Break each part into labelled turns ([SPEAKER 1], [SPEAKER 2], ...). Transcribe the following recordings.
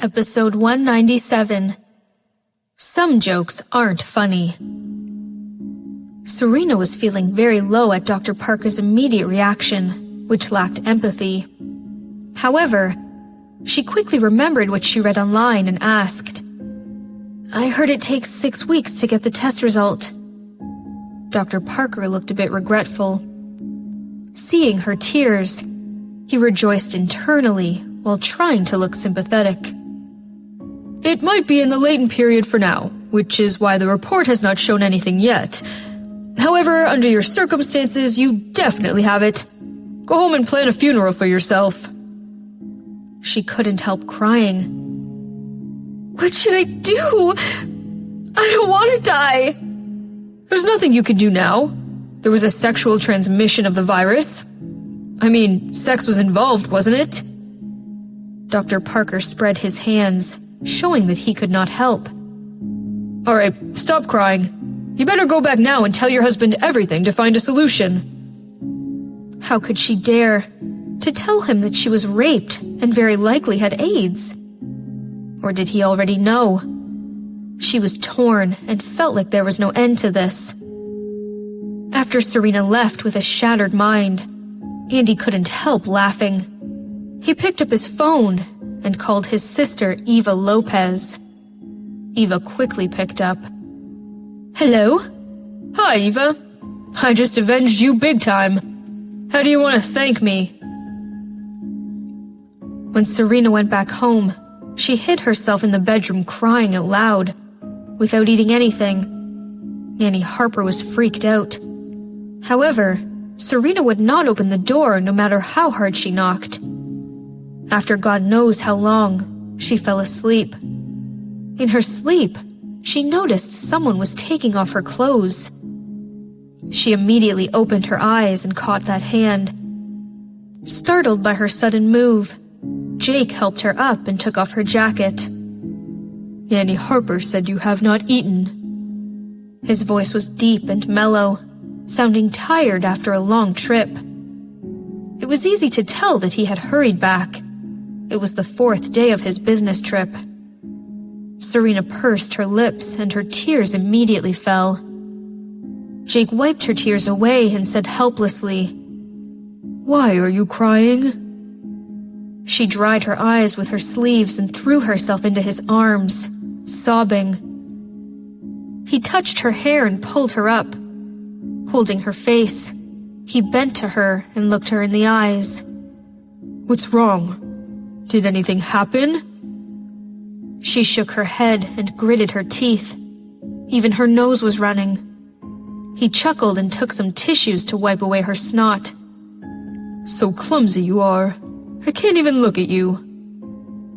[SPEAKER 1] Episode 197. Some jokes aren't funny. Serena was feeling very low at Dr. Parker's immediate reaction, which lacked empathy. However, she quickly remembered what she read online and asked, "I heard it takes 6 weeks to get the test result." Dr. Parker looked a bit regretful. Seeing her tears, he rejoiced internally while trying to look sympathetic. "It might be in the latent period for now, which is why the report has not shown anything yet. However, under your circumstances, you definitely have it. Go home and plan a funeral for yourself." She couldn't help crying. "What should I do? I don't want to die." "There's nothing you can do now. There was a sexual transmission of the virus. I mean, sex was involved, wasn't it?" Dr. Parker spread his hands, showing that he could not help. "All right, stop crying. You better go back now and tell your husband everything to find a solution." How could she dare to tell him that she was raped and very likely had AIDS? Or did he already know? She was torn and felt like there was no end to this. After Serena left with a shattered mind, Andy couldn't help laughing. He picked up his phone and called his sister Eva Lopez. Eva quickly picked up. "Hello?" "Hi, Eva. I just avenged you big time. How do you want to thank me?" When Serena went back home, she hid herself in the bedroom crying out loud. Without eating anything, Nanny Harper was freaked out. However, Serena would not open the door no matter how hard she knocked. After God knows how long, she fell asleep. In her sleep, she noticed someone was taking off her clothes. She immediately opened her eyes and caught that hand. Startled by her sudden move, Jake helped her up and took off her jacket. "Nanny Harper said you have not eaten." His voice was deep and mellow, sounding tired after a long trip. It was easy to tell that he had hurried back. It was the 4th day of his business trip. Serena pursed her lips and her tears immediately fell. Jake wiped her tears away and said helplessly, "Why are you crying?" She dried her eyes with her sleeves and threw herself into his arms, sobbing. He touched her hair and pulled her up. Holding her face, he bent to her and looked her in the eyes. "What's wrong? Did anything happen?" She shook her head and gritted her teeth. Even her nose was running. He chuckled and took some tissues to wipe away her snot. "So clumsy you are. I can't even look at you."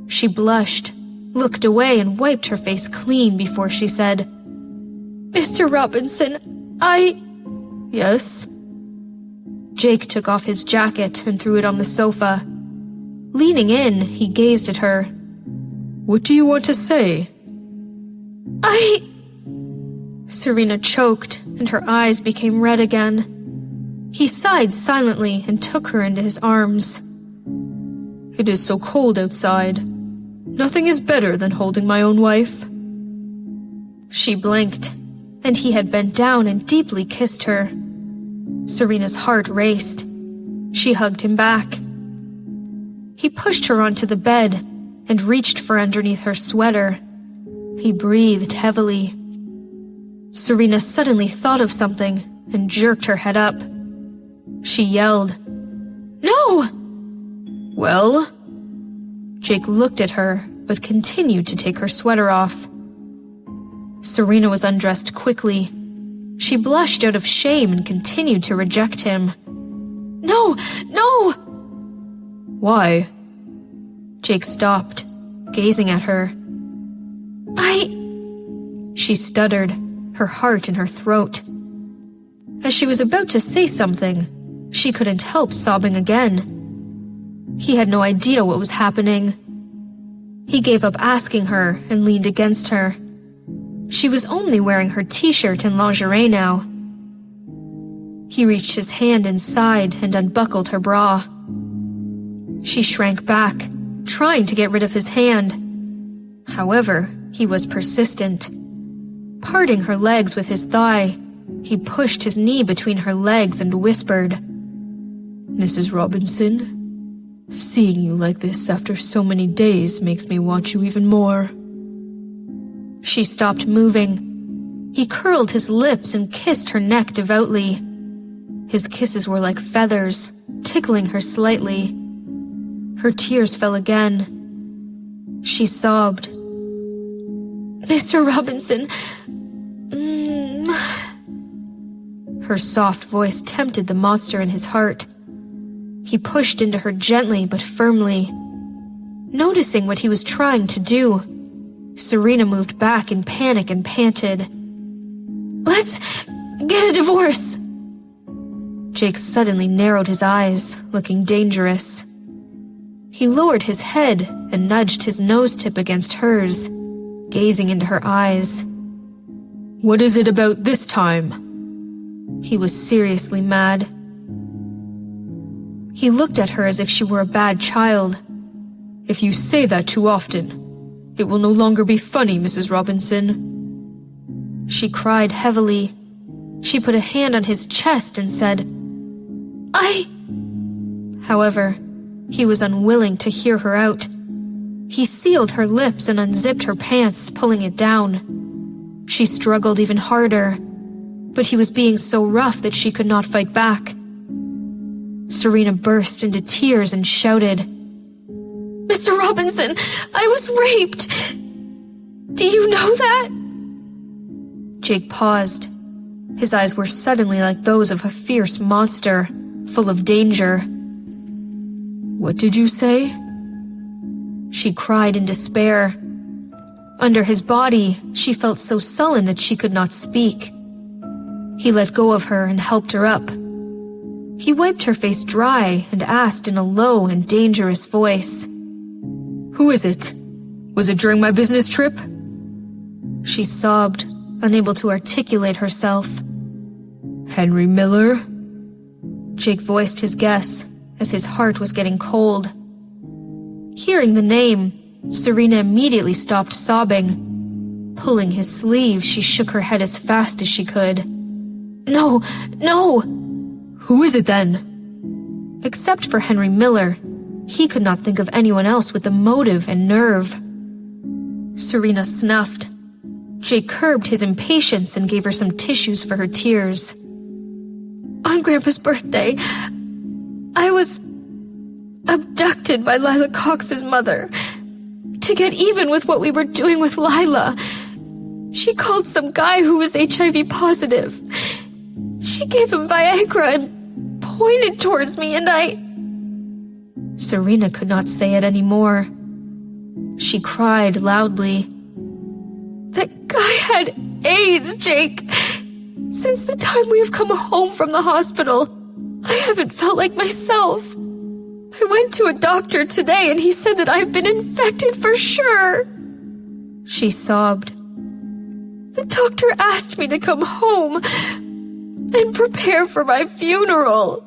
[SPEAKER 1] She blushed, looked away and wiped her face clean before she said, "Mr. Robinson, "Yes?" Jake took off his jacket and threw it on the sofa. Leaning in, he gazed at her. "What do you want to say?" Serena choked, and her eyes became red again. He sighed silently and took her into his arms. "It is so cold outside. Nothing is better than holding my own wife." She blinked, and he had bent down and deeply kissed her. Serena's heart raced. She hugged him back. He pushed her onto the bed and reached for underneath her sweater. He breathed heavily. Serena suddenly thought of something and jerked her head up. She yelled, "No!" "Well?" Jake looked at her, but continued to take her sweater off. Serena was undressed quickly. She blushed out of shame and continued to reject him. "No! No!" "Why?" Jake stopped, gazing at her. She stuttered, her heart in her throat. As she was about to say something, she couldn't help sobbing again. He had no idea what was happening. He gave up asking her and leaned against her. She was only wearing her t-shirt and lingerie now. He reached his hand inside and unbuckled her bra. She shrank back, trying to get rid of his hand, However, he was persistent. Parting her legs with his thigh, he pushed his knee between her legs and whispered, "Mrs. Robinson, seeing you like this after so many days makes me want you even more." She stopped moving. He curled his lips and kissed her neck devoutly. His kisses were like feathers, tickling her slightly. Her tears fell again. She sobbed. "Mr. Robinson, Her soft voice tempted the monster in his heart. He pushed into her gently but firmly. Noticing what he was trying to do, Serena moved back in panic and panted, "Let's get a divorce!" Jake suddenly narrowed his eyes, looking dangerous. He lowered his head and nudged his nose tip against hers, gazing into her eyes. "What is it about this time?" He was seriously mad. He looked at her as if she were a bad child. "If you say that too often, it will no longer be funny, Mrs. Robinson." She cried heavily. She put a hand on his chest and said, However, he was unwilling to hear her out. He sealed her lips and unzipped her pants, pulling it down. She struggled even harder, but he was being so rough that she could not fight back. Serena burst into tears and shouted, "Mr. Robinson, I was raped! Do you know that?" Jake paused. His eyes were suddenly like those of a fierce monster, full of danger. "What did you say?" She cried in despair. Under his body, she felt so sullen that she could not speak. He let go of her and helped her up. He wiped her face dry and asked in a low and dangerous voice, "Who is it? Was it during my business trip?" She sobbed, unable to articulate herself. "Henry Miller?" Jake voiced his guess, as his heart was getting cold. Hearing the name, Serena immediately stopped sobbing. Pulling his sleeve, she shook her head as fast as she could. No! "Who is it then?" Except for Henry Miller, he could not think of anyone else with the motive and nerve. Serena snuffed. Jake curbed his impatience and gave her some tissues for her tears. "On Grandpa's birthday, I was abducted by Lila Cox's mother to get even with what we were doing with Lila. She called some guy who was HIV positive. She gave him Viagra and pointed towards me, and I..." Serena could not say it anymore. She cried loudly. "That guy had AIDS, Jake! Since the time we have come home from the hospital, I haven't felt like myself. I went to a doctor today and he said that I've been infected for sure." She sobbed. "The doctor asked me to come home and prepare for my funeral."